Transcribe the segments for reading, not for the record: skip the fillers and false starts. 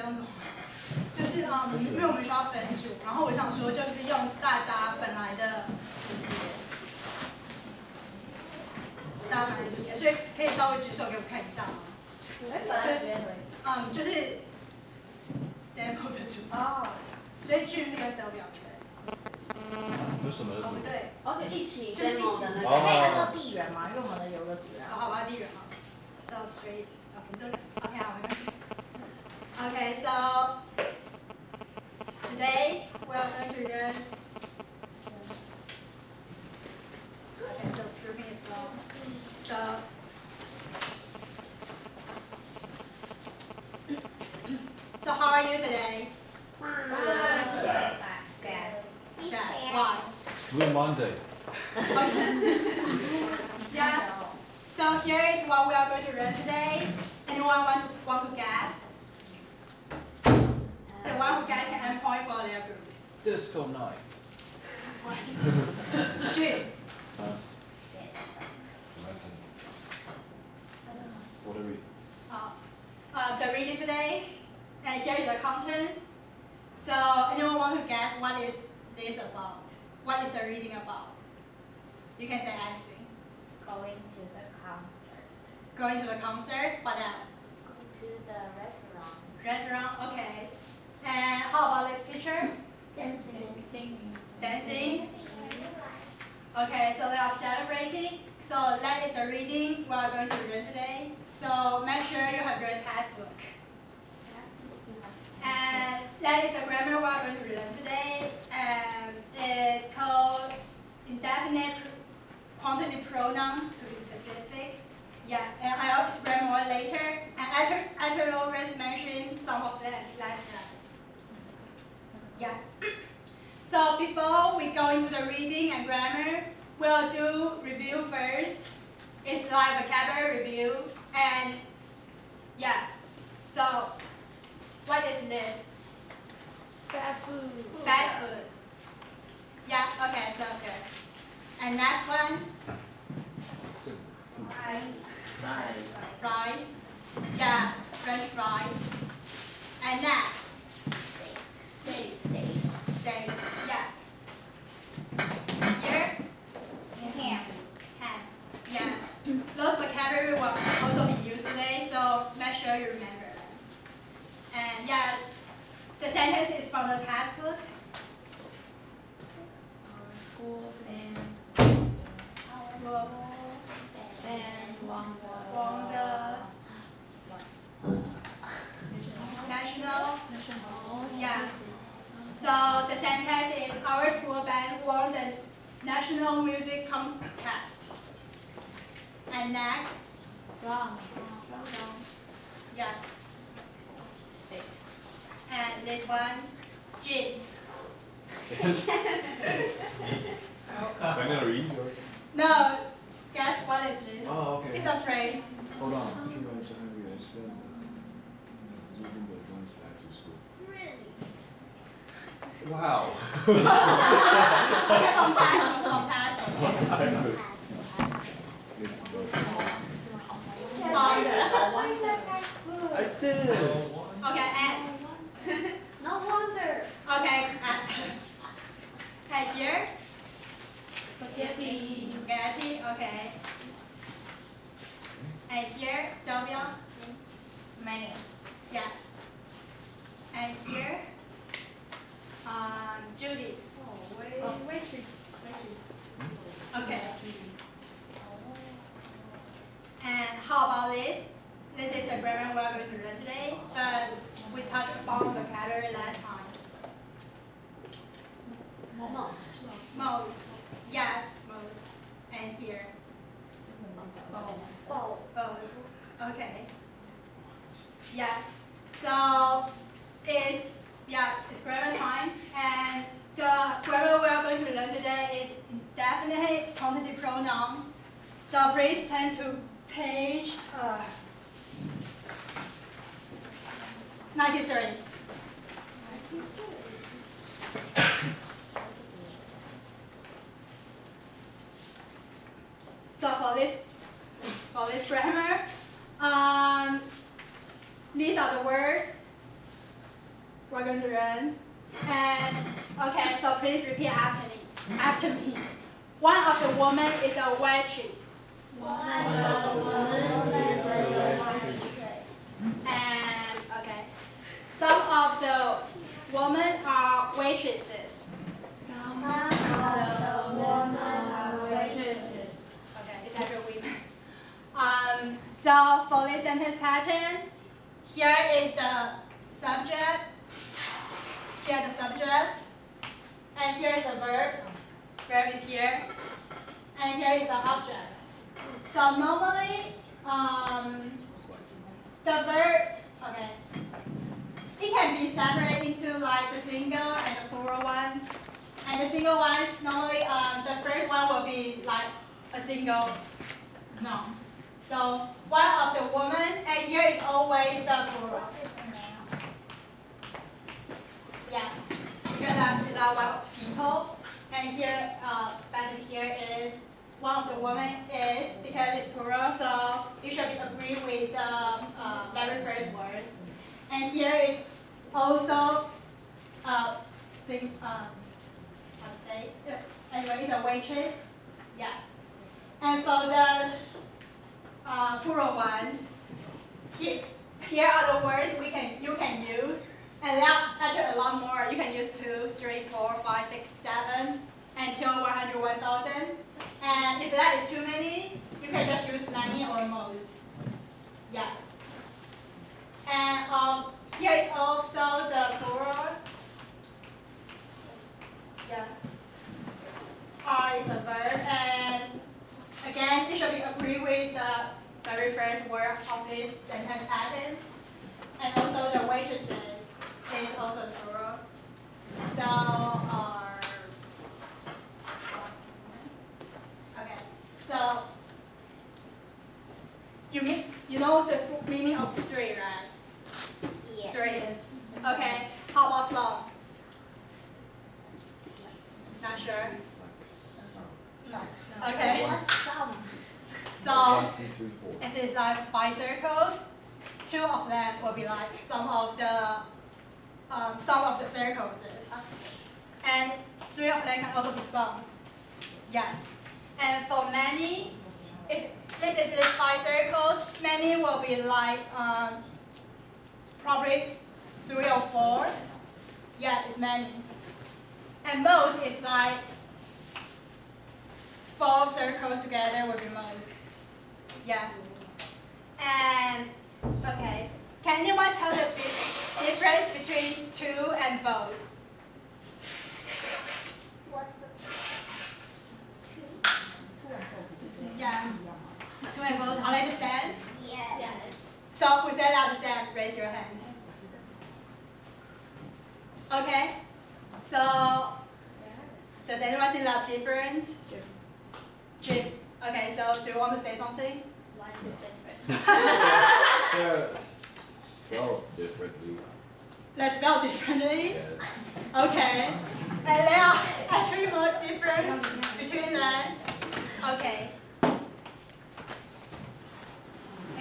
用中文，就是因为我们需要分组，然后我想说就是用大家本来的主页，所以可以稍微举手给我看一下吗？就是 demo 的主哦，所以俊那个 cell 表有什么的组？对，就一起就是一起的那个，可以按照地缘嘛，因为我们的有个组员。好吧，地缘好。So straight, OK， 这里 OK 好，没关系。Okay, so today we are going to learn. Okay, so grouping it wrong. So how are you today? Sad. Sad. Why? It's Blue Monday. Okay. Yeah. So here is what we are going to learn today. Anyone want to guess? The one who guesses can earn point for their groups. Disco night. June. What are we? The reading today, and here is the contents. So anyone want to guess what is this about? What is the reading about? You can say anything. Going to the concert. Going to the concert. What else? Go to the restaurant. Restaurant. Okay. And how about this picture? Dancing. Dancing. Okay. So they are celebrating. So that is the reading we are going to learn today. So make sure you have your textbook. And that is the grammar we are going to learn today. It's called indefinite quantity pronoun, to be specific. Yeah, and I'll explain more later. And after Lawrence mentioned some of them last class. Yeah. So before we go into the reading and grammar, we'll do review first. It's like vocabulary review. And yeah, so what is this? Fast food. Fast food. Yeah, okay, so good. And next one? Fries. Yeah, French fries. And next? Steak. Yeah. Here? Ham. Yeah. Those vocabulary will also be used today, so make sure you remember them. And yeah, the sentence is from the textbook. School and National. Yeah. So the sentence is our school band won the national music contest. And next. Yeah. And this one, gin. Am I gonna read or? No, guess what is this? Oh, okay. It's a phrase. Hold on. Wow. Okay, from past. I did. Okay, and. no wonder. Okay, ask. And here? Spaghetti. Spaghetti, okay. And here, Sylvia? Menu. Yeah. And here? Judy. Waitress. Okay. And how about this? This is the grammar we are going to learn today, but we touched upon vocabulary last time. Most. Yes, most. And here? Both. Okay. Yeah. So it's grammar time, and the grammar we are going to learn today is indefinite quantity pronoun. So please turn to page 93. So for this grammar, these are the words we're going to learn. And okay, so please repeat after me. After me. One of the women is a waitress. And okay, some of the women are waitresses. Okay, it's actually women. So for this sentence pattern, here is the subject, here the subject, and here is the verb. Verb is here, and here is the object. So normally, the verb, okay, it can be separated into like the single and the plural ones. And the single ones, normally the first one will be like a single noun. So one of the women, and here is always the plural. Yeah, because it's one of the people. And here, better here is one of the women is because it's plural, so you should be agree with the very first words. And here is also how to say? Anyway, it's a waitress. Yeah. And for the plural ones, here are the words you can use. And there are actually a lot more. You can use 2, 3, 4, 5, 6, 7, until 100, 1,000. And if that is too many, you can just use many or most. Yeah. And here is also the plural. Yeah. R is a verb, and again, you should be agree with the very first word of this sentence pattern. And also the waitresses is also plural. So, okay. So, you know the meaning of 3, right? Yes. 3. Okay. How about some? Not sure. No. Okay. What's some? So, 1, 2, 3, 4. if it's like 5 circles, 2 of them will be like some of the circles, and 3 of them can also be sums. Yeah. And for many, if this is 5 circles, many will be like probably 3 or 4. Yeah, it's many. And most is like 4 circles together will be most. Yeah. And okay. Can anyone tell the difference between 2 and both? What's the Yeah. 2 and both. All understand? Yes. So who said understand? Raise your hands. Okay. So does anyone see that difference? Jim. Okay. So do you want to say something? Why is it different? Spell differently. Let's spell differently. Yes. Okay. And there are actually more difference between them. Okay.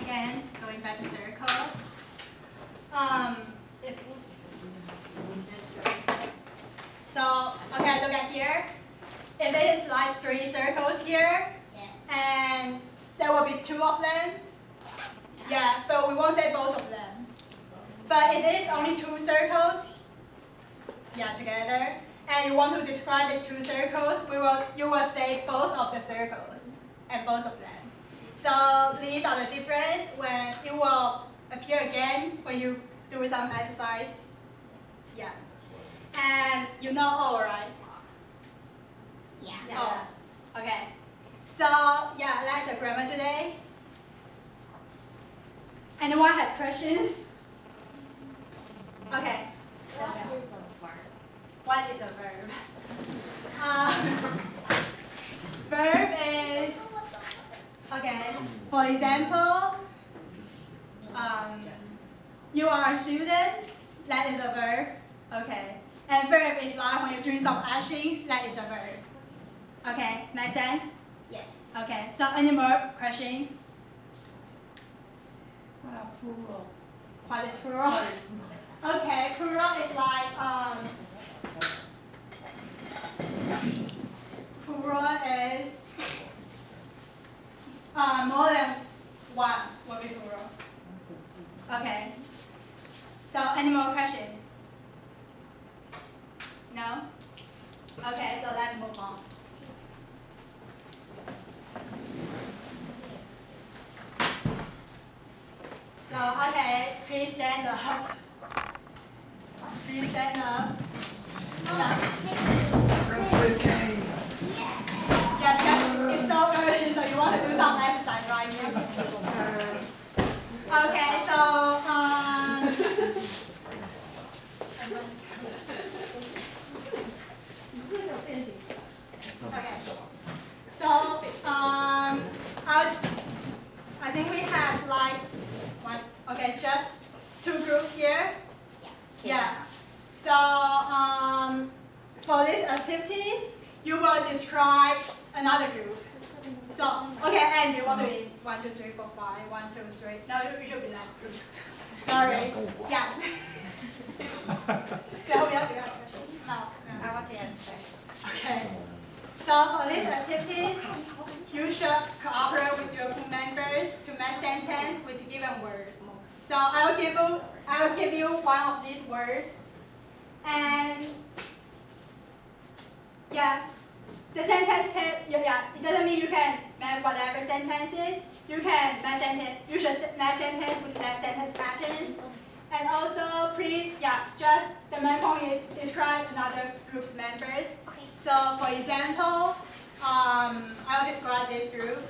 Again, going back to circle. If so, okay, look at here. If there is like 3 circles here, and there will be 2 of them. Yeah, but we won't say both of them. But if it is only 2 circles, yeah, together, and you want to describe these 2 circles, you will say both of the circles and both of them. So these are the difference when it will appear again when you do some exercise. Yeah. And you know all, right? Yeah. Oh, okay. So yeah, that's the grammar today. Anyone has questions? Okay. What is a verb? What is a verb? Verb is, okay, for example, you are a student, that is a verb. Okay. And verb is like when you're doing some actions, that is a verb. Okay, make sense? Yes. Okay, so any more questions? What are plural? What is plural? Okay, plural is like So any more questions? No? Okay, so let's move on. So, okay, please stand up. Please stand up. Yeah, because it's so early, so you want to do some exercise right here. Okay, so, okay. So, I think we have like one, okay, just 2 groups here. Yeah. So, for these activities, you will describe another group. So, okay, and you want to be 1, 2, 3, 4, 5, 1, 2, 3. No, you should be like group. Sorry. Yeah. So we have to have a question. No. I want to answer. Okay. So for these activities, you should cooperate with your crew members to make sentence with given words. So I will give you one of these words, and yeah, the sentence can, it doesn't mean you can make whatever sentences. You can make sentence. You should make sentence with that sentence patterns. And also, please, just the main point is describe another group's members. So, for example, I will describe this group,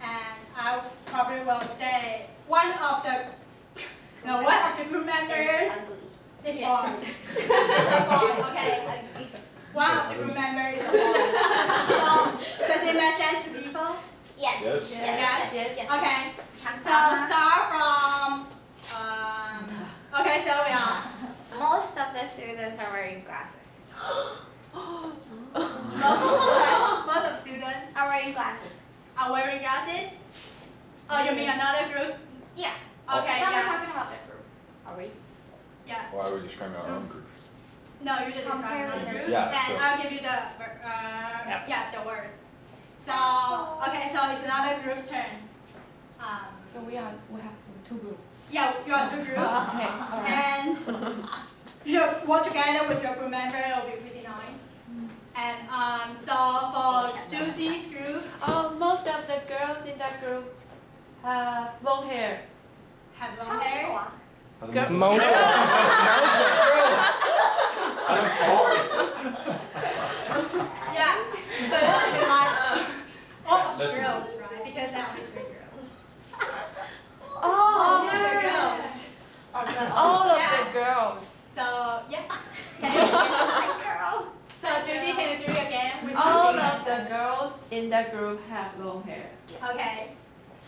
and I probably will say one of the group members is boy. It's a boy, okay. One of the group members is a boy. So, does it make sense to people? Yes. Yes. Yes. Okay. So start from. Okay, so we are. Most of the students are wearing glasses. Most of students Are wearing glasses. are wearing glasses. Oh, you mean another group? Yeah. Okay, Now we're yeah, talking about that group. Are we? yeah. Why are we describing our own group? No, you just describe Compare another with group, Yeah, and sure. I'll give you the the word. So okay, so it's another group's turn. So we have 2 groups. Yeah, you are 2 groups, Okay, alright. and you work together with your group member. It'll be pretty nice. And so for Judy's group, Most of the girls in that group have long hair. have long hair. Yeah, but it'll be like all of the Listen. girls, right? Because there are only 3 girls. Oh, All of the yeah. girls. All of Yeah. the girls. So yeah, can you? Girl. So Judy, can you do it again with All your of the girls in that group have long hair. Okay.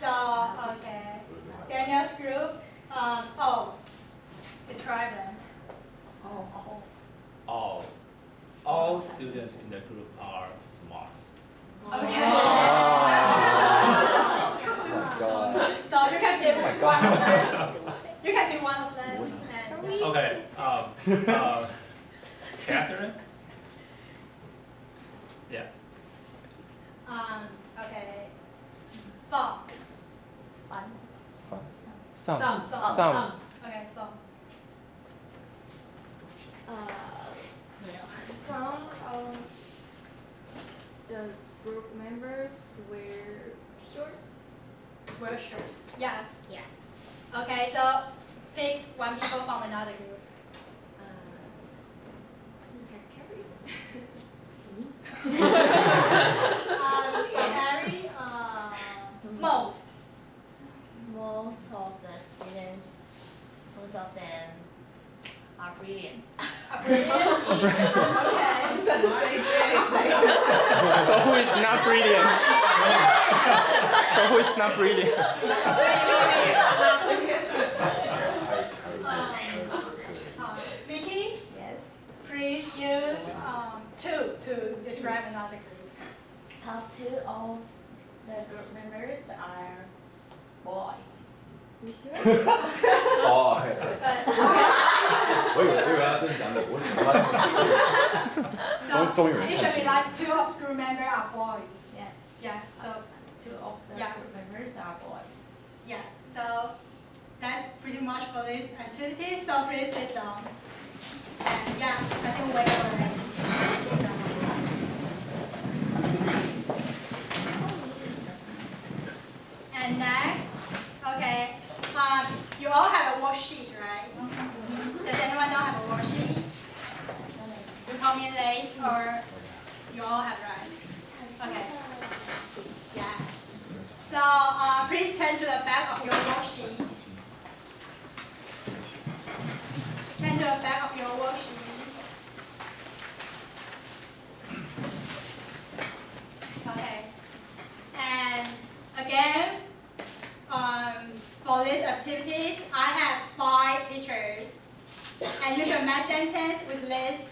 So okay, Daniel's group. Describe them. All students in the group are smart. Okay. Oh my God. So you can pick one of them. You can pick one of them. And, Okay. Catherine. Yeah. Okay. Song. Some. Okay. Song. Some of the group members wear shorts. Wear shirt. Yes. Yeah. Okay. So pick one people from another group. So Harry. Most. Most of the students, most of them are brilliant. Okay. So who is not brilliant? So who is not brilliant? Vicky, Yes. please use 2 to describe another group. Top 2 of the group members are boy. Oh, 我以为他真的讲的，我怎么终于有人 It 看 should 清 be 了。 like 2 of group members are boys. Yeah. Yeah. So 2 of the Yeah. group members are boys. yeah. So that's pretty much for this activity. So please sit down. And yeah, I think we're ready. And next, okay, you all have a worksheet, right? Does anyone not have a worksheet? You come in late or you all have, right? Okay. Yeah. So please turn to the back of your worksheet. Turn to the back of your worksheet. Okay. And again, for these activities, I have 5 pictures. And you should make sentence with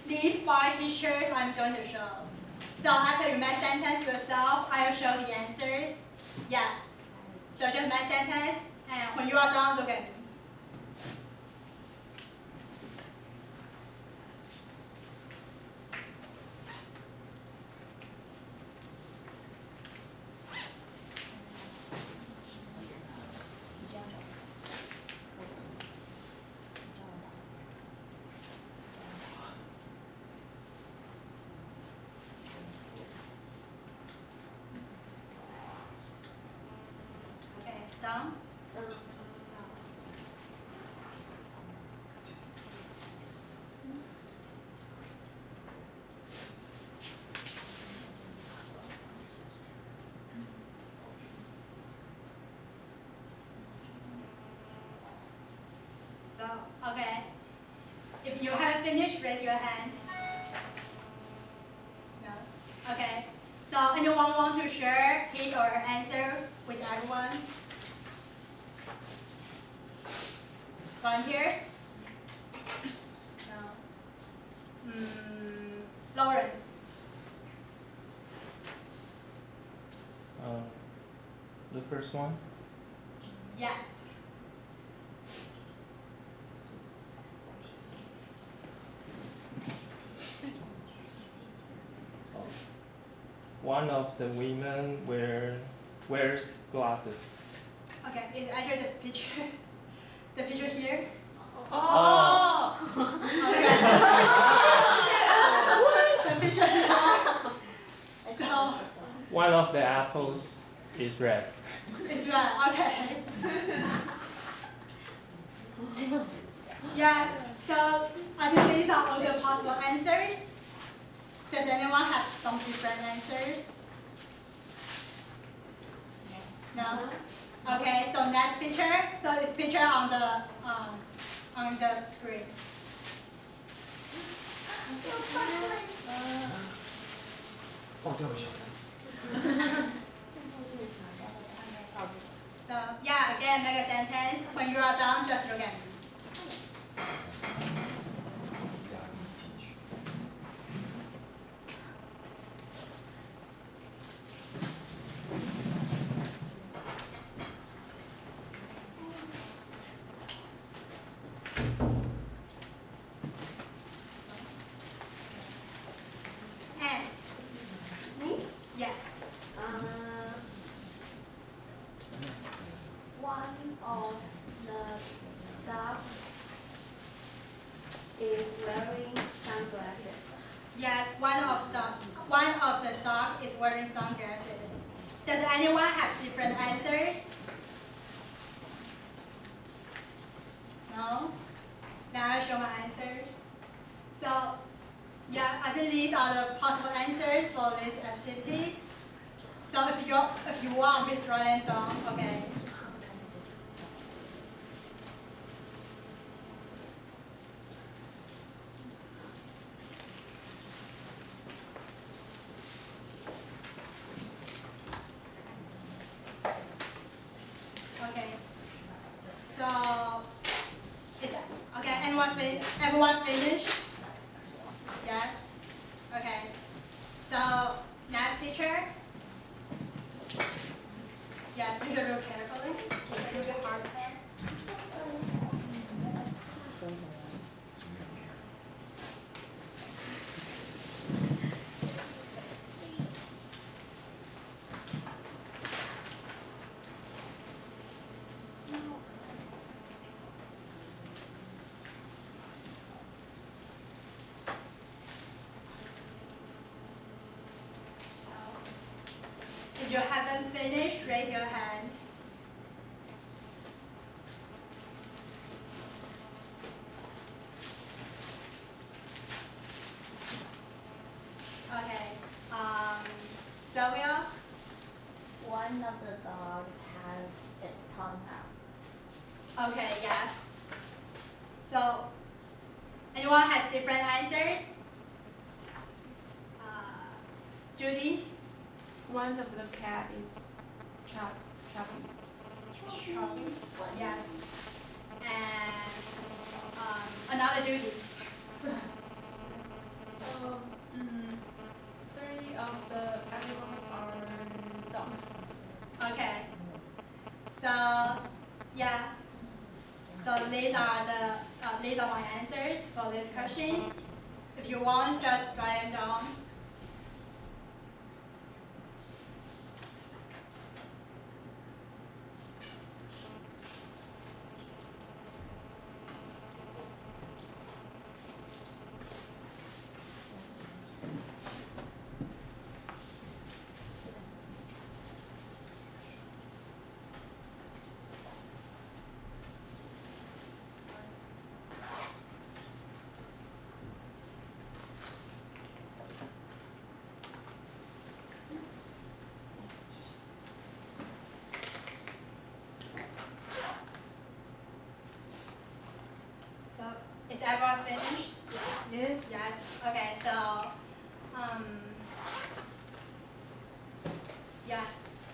these 5 pictures I'm going to show. So after you make sentence yourself, I will show the answers. Yeah. So just make sentence, and when you are done, look at me. Okay, done? So, okay. If you haven't finished, raise your hand. No? Okay. So, anyone want to share his or her answer with everyone? Volunteers? No. Lawrence? The first one. Yes. One of the women wears glasses. Okay, is either the picture, the picture here? Oh. The picture here. So, One of the apples is red. it's right, okay. Yeah, so I think these are all the possible answers. Does anyone have some different answers? No? Okay, so next picture. So this picture on the screen. So yeah, again, make a sentence. When you are done, just look at me. And yeah. One of the dog is wearing sunglasses. Yes, one of the dog is wearing sunglasses. Does anyone have different answers? No? Now I'll show my answers. So, yeah, I think these are the possible answers for these activities. So if you want, please write them down. Okay. Okay. So, okay. Everyone finished? Yes. Okay. So next picture. Yeah, you should look carefully. It's a little bit hard there. you haven't finished, raise your hands. Okay. Sylvia? One of the dogs has its tongue out. Okay, yes. So, anyone has different answers? Judy? One of the cat is chopping. Yes. And another Judy. Three of the animals are dogs. Okay. So, yes. So these are my answers for this question. If you want, just write them down. So, is everyone finished? Yes. Yes. Okay. So, yeah,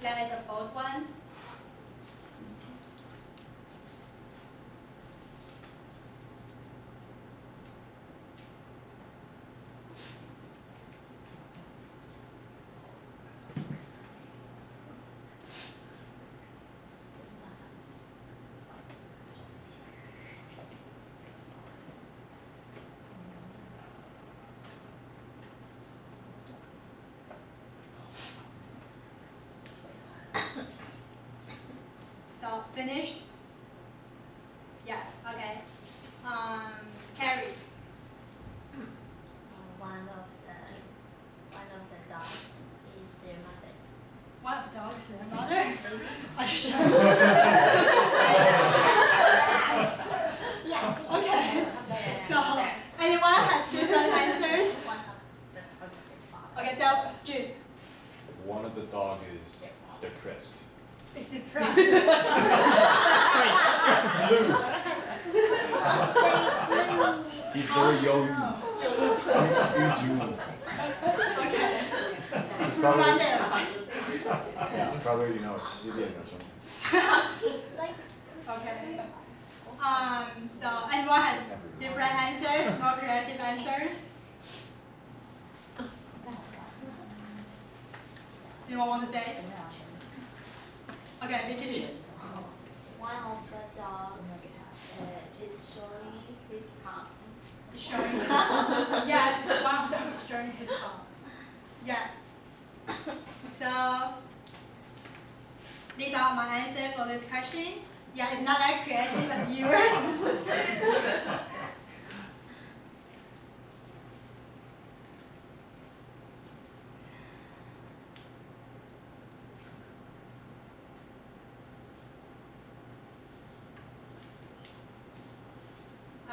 that is the first one. So, finished? Yes. Okay. Carrie. One of the dogs is their mother. One of the dogs is their mother? Are you sure? Yeah. Okay. So, anyone has different answers? One of the dogs is their father. Okay, so Jude. One of the dog is depressed. It's the prize. He's very young. Okay. He's Probably. yeah, probably a Syrian or something. It's like Okay. So anyone has different answers, more creative answers? Anyone want to say? Okay, Vicky. One of the dogs is showing his tongue. Showing. Yeah, one of them is showing his arms. Yeah. So these are my answers for these questions. Yeah, it's not like creative as yours.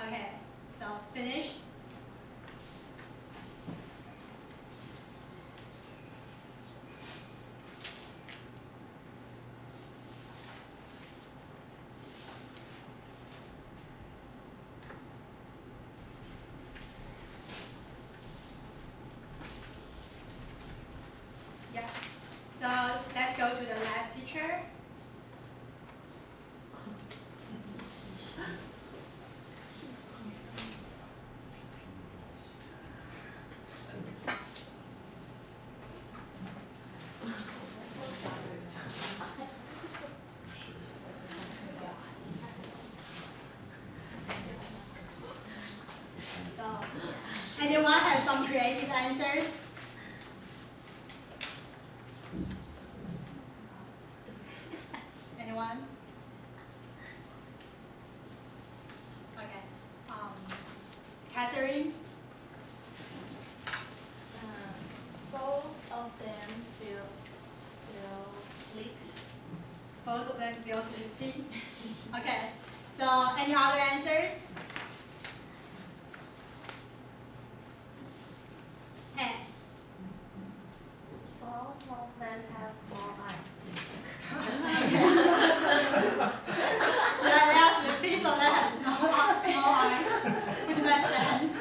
Okay, so finished. Yeah. So let's go to the last picture. So anyone has some creative answers? Anyone? Okay. Catherine? both of them feel don't feel sleepy. Okay, so any other answers? Hey. Small men have small eyes. Yeah, they are sleepy, so they have small eyes, which makes sense.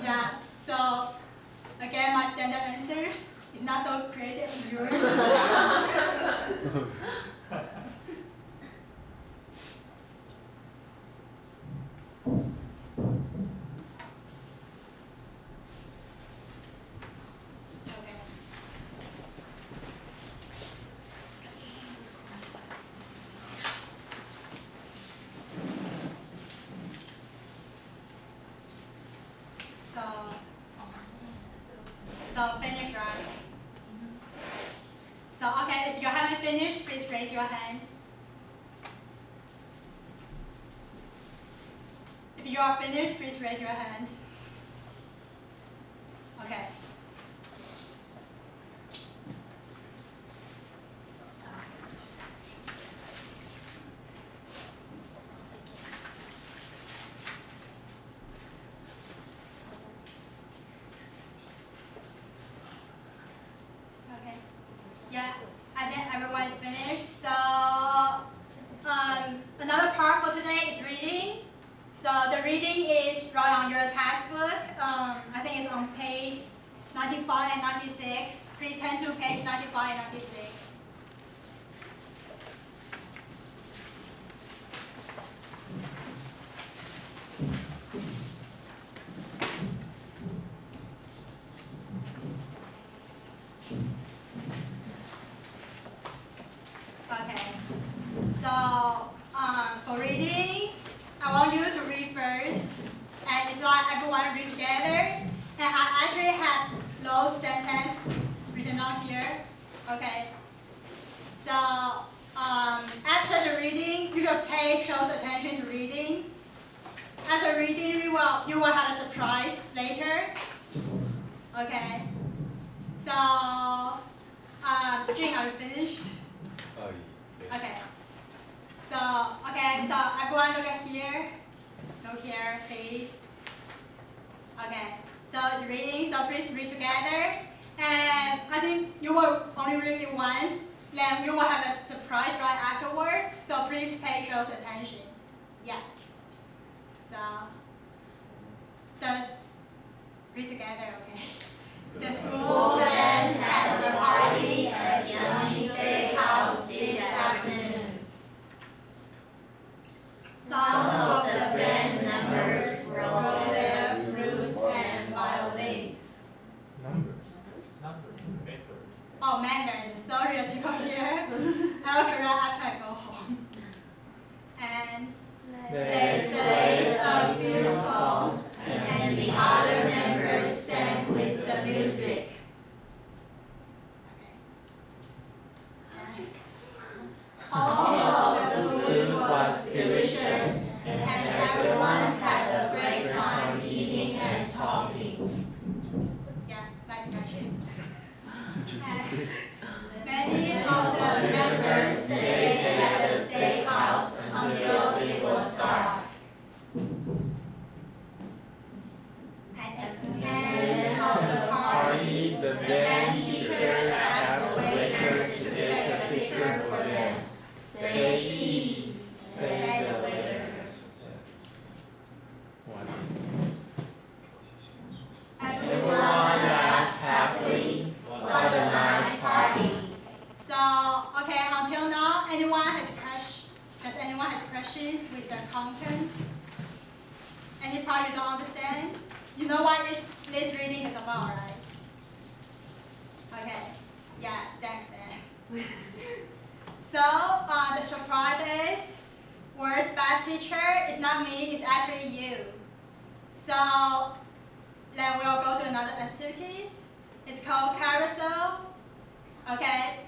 Yeah, so again, my standard answer is not so creative as yours. Okay. So finish, right? So okay, if you haven't finished, please raise your hands. If you are finished, please raise your hands. Okay. Okay. Yeah, I think everyone is finished. So another part for today is reading. So the reading is right on your textbook. I think it's on page 95 and 96. Please turn to page 95 and 96. Okay. So for reading, I want you to read first, and it's like everyone read together. And I actually have those sentences written down here. Okay. So after the reading, you should pay close attention to reading. After reading, you will have a surprise later. Okay. So Jing, are you finished? Oh, yes. Okay. So everyone look at here. Look here, please. Okay. So it's reading, so please read together. And I think you will only read it once, then you will have a surprise right afterward. So please pay close attention. Yeah. So just read together, okay? The school band had a party at Yummy Steakhouse this afternoon. Some of the band members brought their flutes and violins. Oh, manners. Sorry, I took off here. I'll correct after I go home. And they played a few songs, and the other members sang with the music. All of the food was delicious, and everyone had a great time eating and talking. Yeah, like matches. Many of the members stayed at the steakhouse until it was dark. At the end of the party, the band teacher asked the waiter to take a picture for them. Say cheese, said the waiter. Everyone laughed happily. What a nice party. So, okay, until now, does anyone has questions with the contents? Any part you don't understand? You know what this reading is about, right? Okay, yeah, thanks, Anne. So, the surprise is, world's best teacher is not me, it's actually you. So, then we'll go to another activities. It's called carousel. Okay,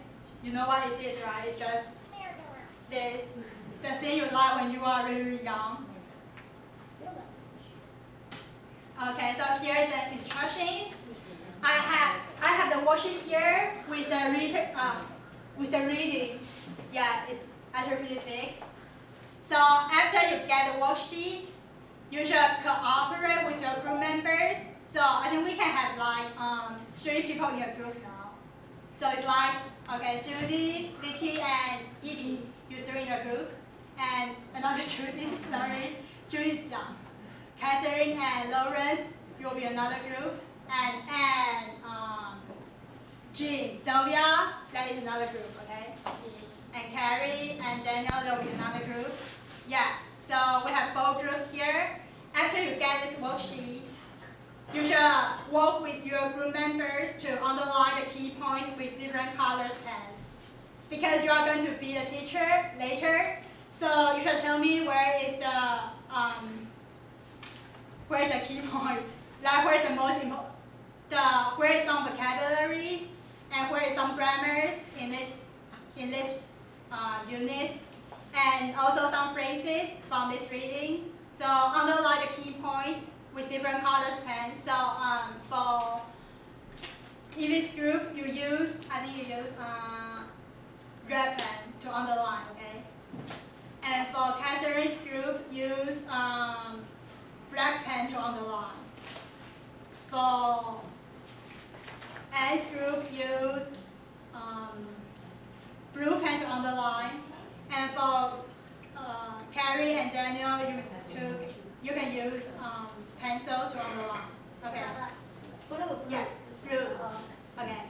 you know what it is, right? It's just this, the thing you like when you are really, really young. Okay, so here is the instructions. I have the worksheet here with the reading. Yeah, actually pretty big. So after you get the worksheets, you should cooperate with your group members. So I think we can have like 3 people in your group now. So it's like, okay, Judy, Vicky, and Evie, you 3 in your group. And another Judy, sorry, Judy Zhang. Catherine and Lawrence, you will be another group. And Jean, Sylvia, that is another group, okay? And Carrie and Daniel, there will be another group. Yeah, so we have 4 groups here. After you get these worksheets, you should work with your group members to underline the key points with different colors pens. Because you are going to be the teacher later, so you should tell me where is the key points, like where is the most important, where is some vocabularies and where is some grammars in this unit, and also some phrases from this reading. So underline the key points with different colors pens. So for Evie's group, I think you use red pen to underline, okay? And for Catherine's group, use black pen to underline. For Anne's group, use blue pen to underline. And for Carrie and Daniel, you can use pencils to underline. Okay. Blue. Yes, blue. Okay.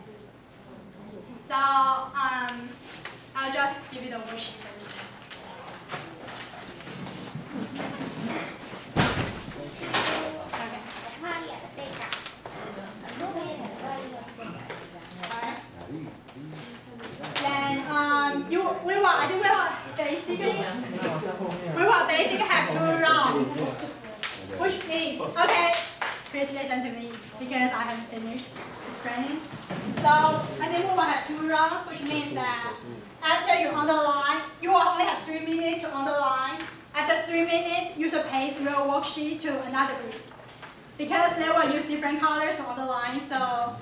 So I'll just give you the worksheet first. Okay. Alright. Then we will basically have 2 rounds, which means, okay, please listen to me because I haven't finished explaining. So I think we will have 2 rounds, which means that after you underline, you will only have 3 minutes to underline. After 3 minutes, you should paste your worksheet to another group because they will use different colors to underline. So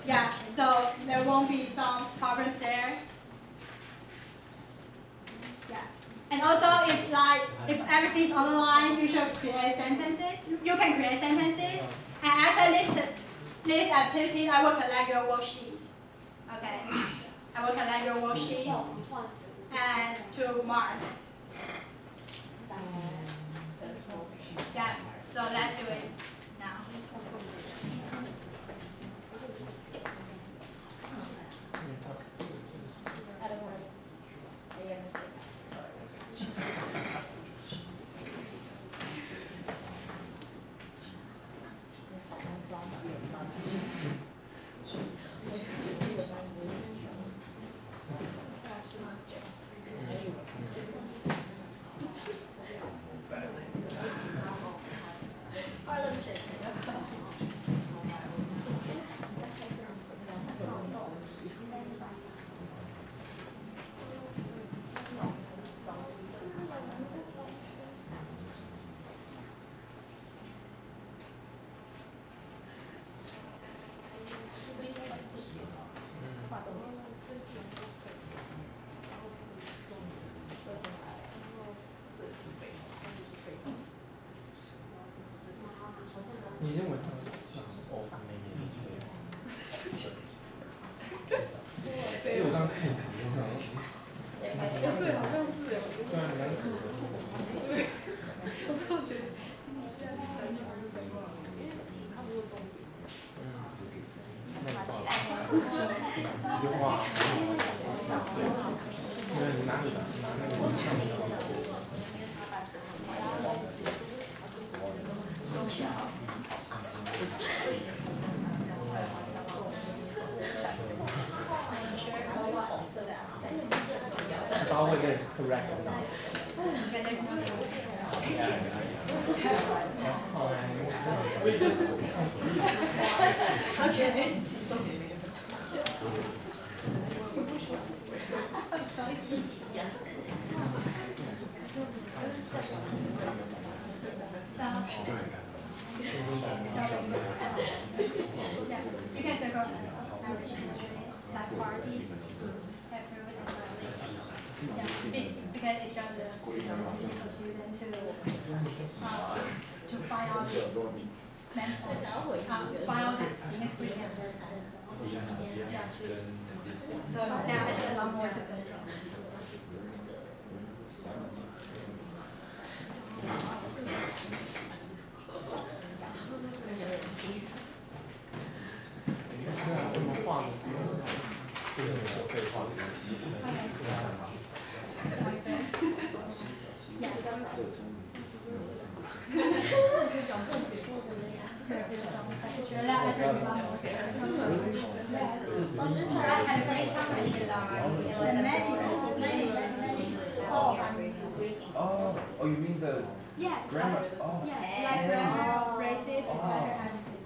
yeah, so there won't be some problems there. Yeah, and also if everything is underlined, you should create sentences. You can create sentences, and after this activity, I will collect your worksheets. Okay, I will collect your worksheets and to mark. Yeah, so let's do it now.你认为他们是欧方那边因为我刚刚看你直播，对，好像是有。对啊，蛮可的。对，我就觉得男女不是对话，他不是重点。一句话，对，拿你的，拿那个枪的。All whether it's correct or not. Okay, there's no We just confused. Okay. Yes, you can circle that party, that fruit, and Yeah, because it's just a student to find out find out the significance. Yeah. So now there's a lot more to say. Oh, you mean the Yeah, grammar? Oh. yeah, like grammar, phrases, and other everything.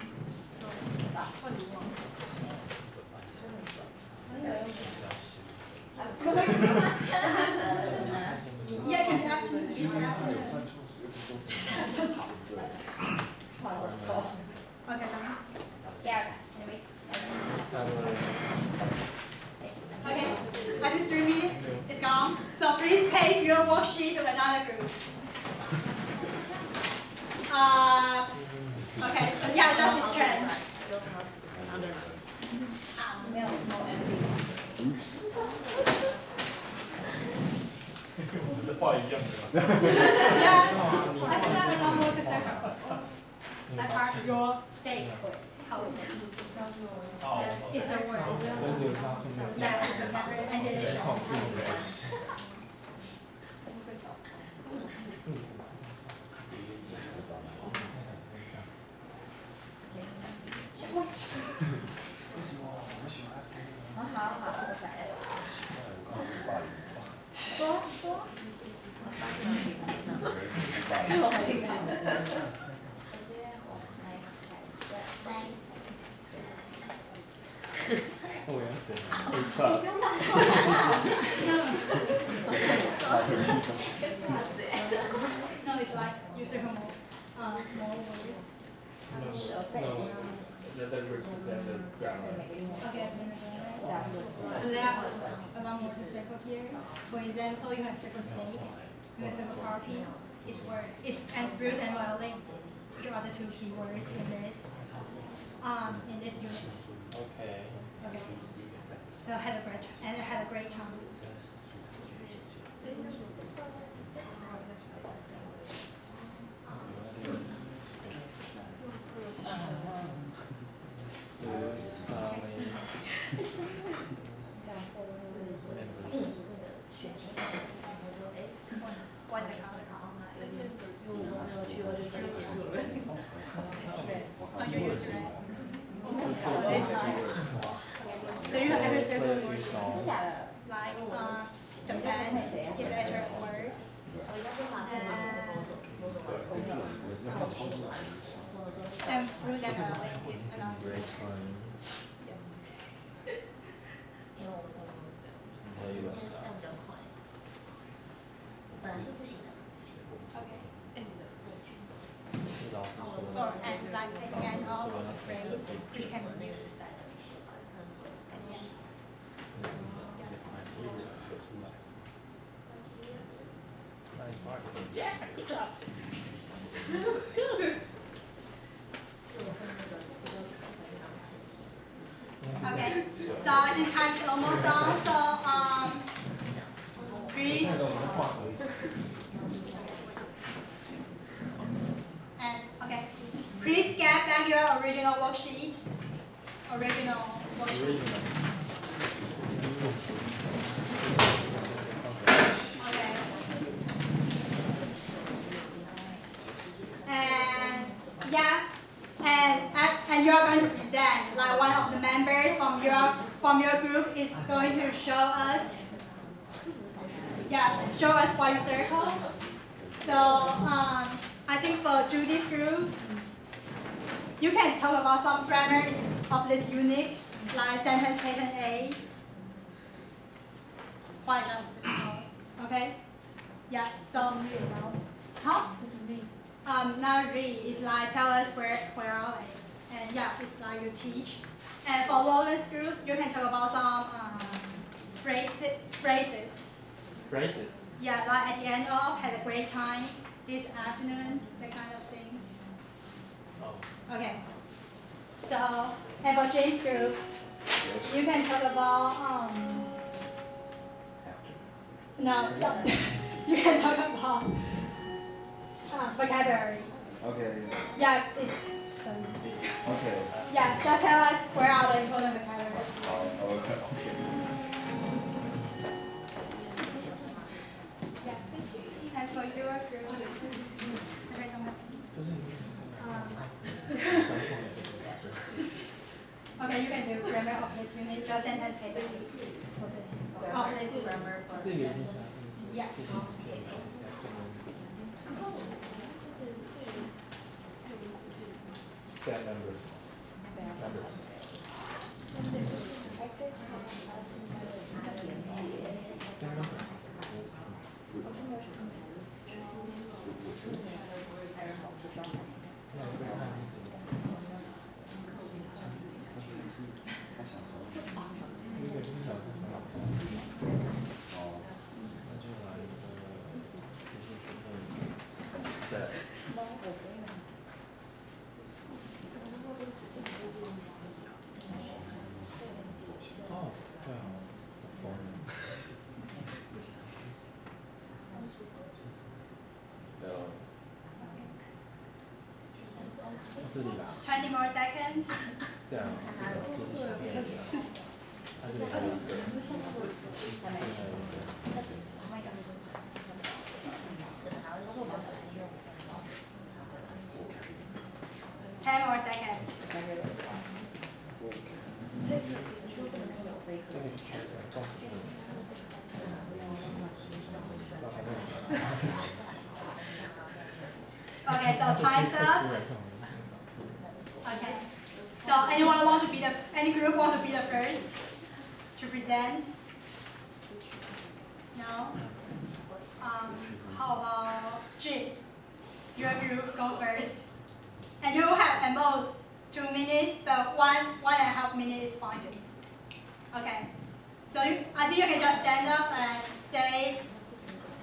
Yeah, can you have to this afternoon? Okay, done. Yeah. Okay, after 3 minutes, it's gone. So please paste your worksheet to another group. Okay, so yeah, just exchange. 我们的话一样的。 Yeah, I still have a lot more to say. I part your stake house. It's the word. Yeah, and it is. No, it's like using more words. That represents the grammar. Okay. And there are a lot more to circle here. For example, you have circle snake, you have circle party, it's words. It's and fruits and violins, which are the two key words in this unit. Okay. Okay. So I had a great time. What's the color? Oh, you use red. So you have every circle word. Like the band is actually a word. And fruit and garlic is another word. Okay. Or and like at the end of a phrase, you can use that. At the end. Nice part. Yeah, good job. Okay. So I think time's almost done. So please. And okay. Please scan back your original worksheet. Original worksheet. Okay. And yeah. And you're going to present, like one of the members from your group is going to show us what you circle. So I think for Judy's group, you can talk about some grammar of this unit, like sentence pattern A. Why just okay? Yeah. So how? Now read is like tell us where are they, and yeah, it's like you teach. And for Lawrence group, you can talk about some phrases. Phrases. Yeah, like at the end of, had a great time this afternoon, that kind of thing. Oh. Okay. So, and for James group, Yes. you can talk about, no, you can talk about vocabulary. Okay. Yeah, it's, sorry. Okay. Yeah, just tell us where are the important vocabulary. Okay. Okay. Yeah. And for your group, okay, come okay, you can do grammar of this unit, just sentence paper. Of this unit. Grammar for 这个也是啥？ Yeah. Bad numbers. Numbers.哦，对啊，疯了。这里啦， 20 more seconds. 这样，这是下面的，它这里还有一个，这里还有一个。 10 more seconds. 这 Okay, so time's up. Okay. So anyone want to be any group want to be the first to present? No? How about Jim? Your group go first. And you have at most 2 minutes, but 1.5 minutes is fine too. Okay. So I think you can just stand up and say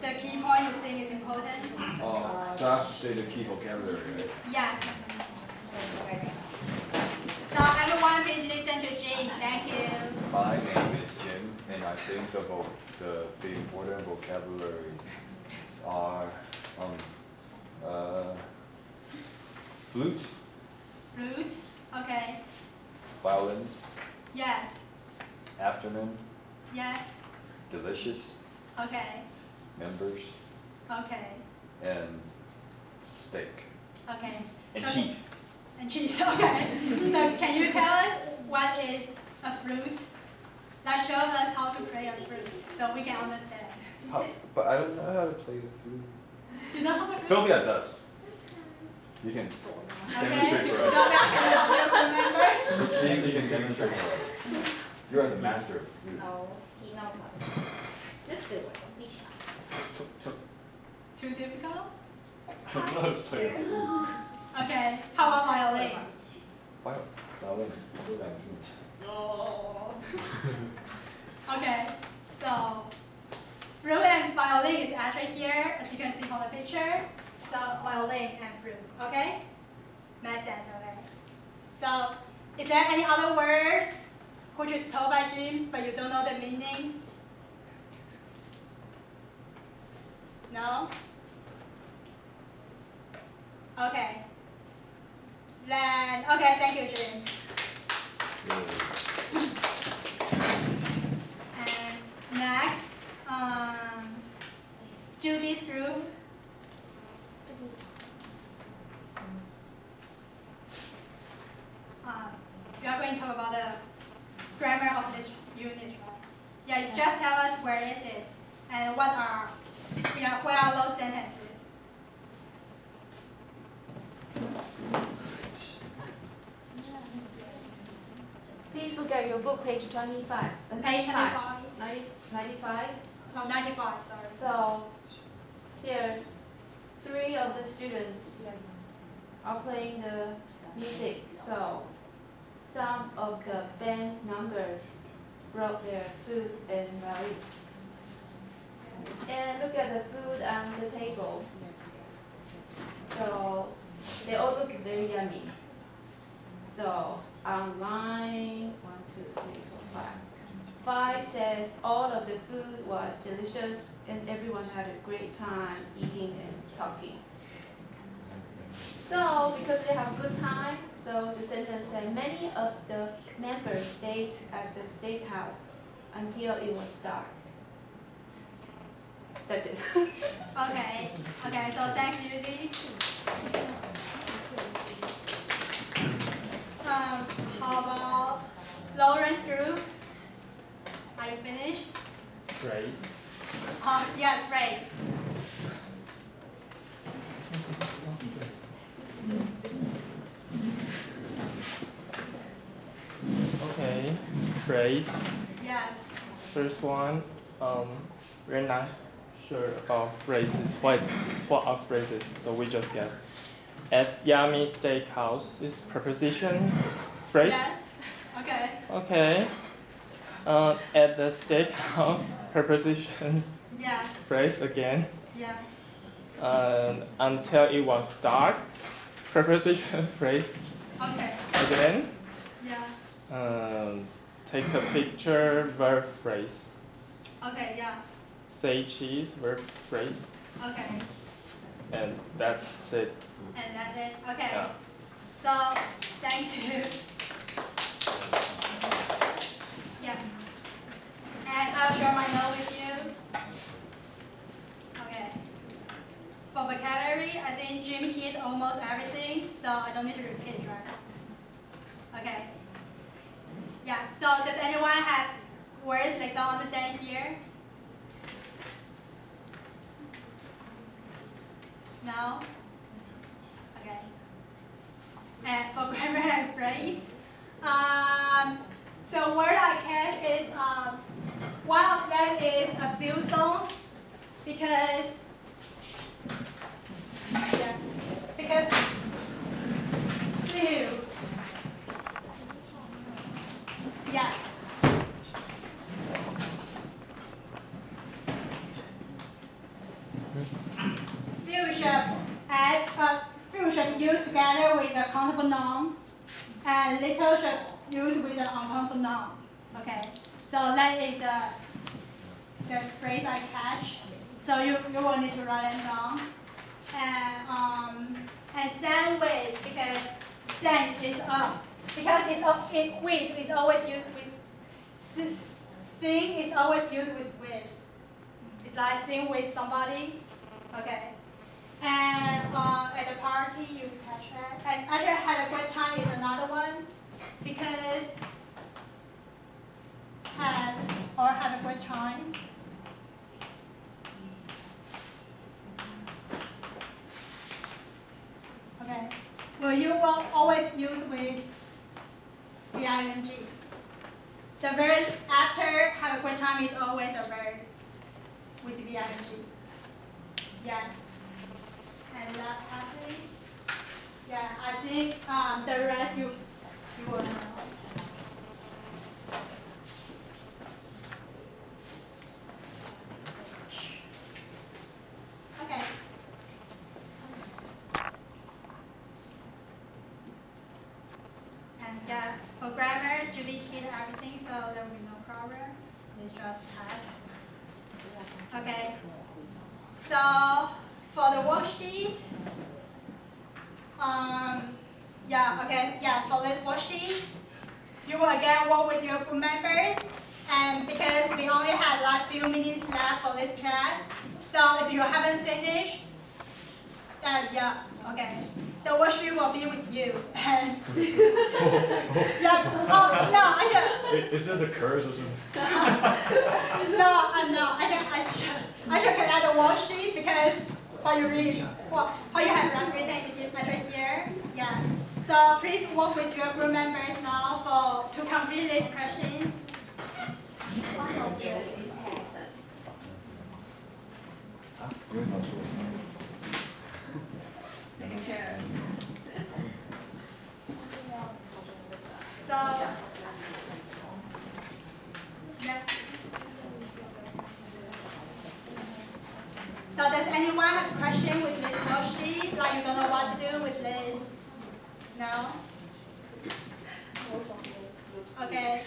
the key point you think is important. So I have to say the key vocabulary, right? Yes. So everyone please listen to Jim. Thank you. My name is Jim, and I think the important vocabulary are flute, Flute. Okay. violins, Yes. afternoon, Yes. delicious, Okay. members, Okay. and steak. Okay. And So- cheese. And cheese. Okay. So can you tell us what is a flute? Like show us how to play a flute so we can understand. But I don't know how to play the flute. You know how to play? Sylvia does. You can demonstrate for us. Sylvia can help you remember. You can demonstrate for us. You are the master of flute. No, he knows how to. Just do it. Don't be shy. Too difficult? I don't know how to play the flute. Okay. How about violin? Violin. Okay. So flute and violin is actually here, as you can see from the picture. So violin and flute. Okay? Makes sense, okay? So is there any other word which is told by Jim but you don't know the meanings? No? Okay. Then, okay, thank you, Jim. And next, Judy's group. We are going to talk about the grammar of this unit, right? Yeah, just tell us where it is and where are those sentences. Please look at your book, page 25. Page 25. 95. No, 95, sorry. So, here, 3 of the students are playing the music. So, some of the band members brought their flutes and violins. and look at the food on the table. So they all look very yummy. So on line 1, 2, 3, 4, 5. 5 says all of the food was delicious and everyone had a great time eating and talking. So because they have a good time, so the sentence said many of the members stayed at the steakhouse until it was dark. That's it. Okay. Okay. So thanks, Yuzi. How about Lawrence group? Are you finished? Phrase. Yes, phrase. Okay. Phrase. Yes. First one. We're not sure about phrases. What are phrases? So we just guess. At Yummy Steakhouse is preposition. Phrase. Yes. Okay. Okay. At the steakhouse, preposition. Yeah. Phrase again. Yeah. Until it was dark, preposition. Phrase Okay. again. Yeah. Take a picture, verb phrase. Okay. Yeah. Say cheese, verb phrase. Okay. And that's it. And that's it. Okay. Yeah. So thank you. Yeah. And I'll share my note with you. Okay. For vocabulary, I think Jim hit almost everything, so I don't need to repeat, right? Okay. Yeah. So does anyone have words they don't understand here? No? Okay. And for grammar and phrase, the word I catch is one of them is a few songs because few. Yeah. Few should use together with a countable noun, and little should use with an uncountable noun. Okay, so that is the phrase I catch. So you will need to write it down. And sandwich, because sand is up, because it's up. With is always used with. Sing is always used with. It's like sing with somebody. Okay. And at the party, you catch that. And actually, had a great time is another one, because have a great time. Okay. Well, you will always use with the ing. The verb after have a great time is always a verb with the ing. Yeah. And that happy. Yeah, I think the rest you will know. Okay. And yeah, for grammar, Julie hit everything, so there will be no problem. Let's just pass. Okay. So for the worksheet, for this worksheet, you will again work with your group members, and because we only have like few minutes left for this class, so if you haven't finished, the worksheet will be with you. And yes, no, I should. Is this a curse or something? No, I should collect the worksheet because what you have written is addressed here. Yeah. So please work with your group members now to complete these questions. So yeah. anyone have a question with this worksheet? Like you don't know what to do with this? No? Okay.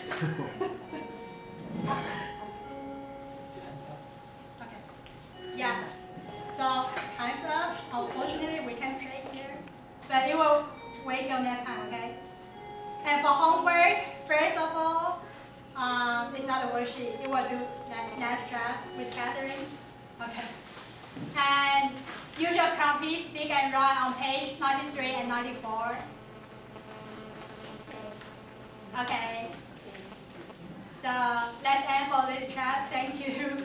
Okay. Yeah. So time's up. Unfortunately, we can't play here, but it will wait till next time. Okay. And for homework, first of all, it's not a worksheet. It will do that next class with Catherine. Okay. And use your copy, speak and write on page 93 and 94. Okay. So let's end for this class. Thank you.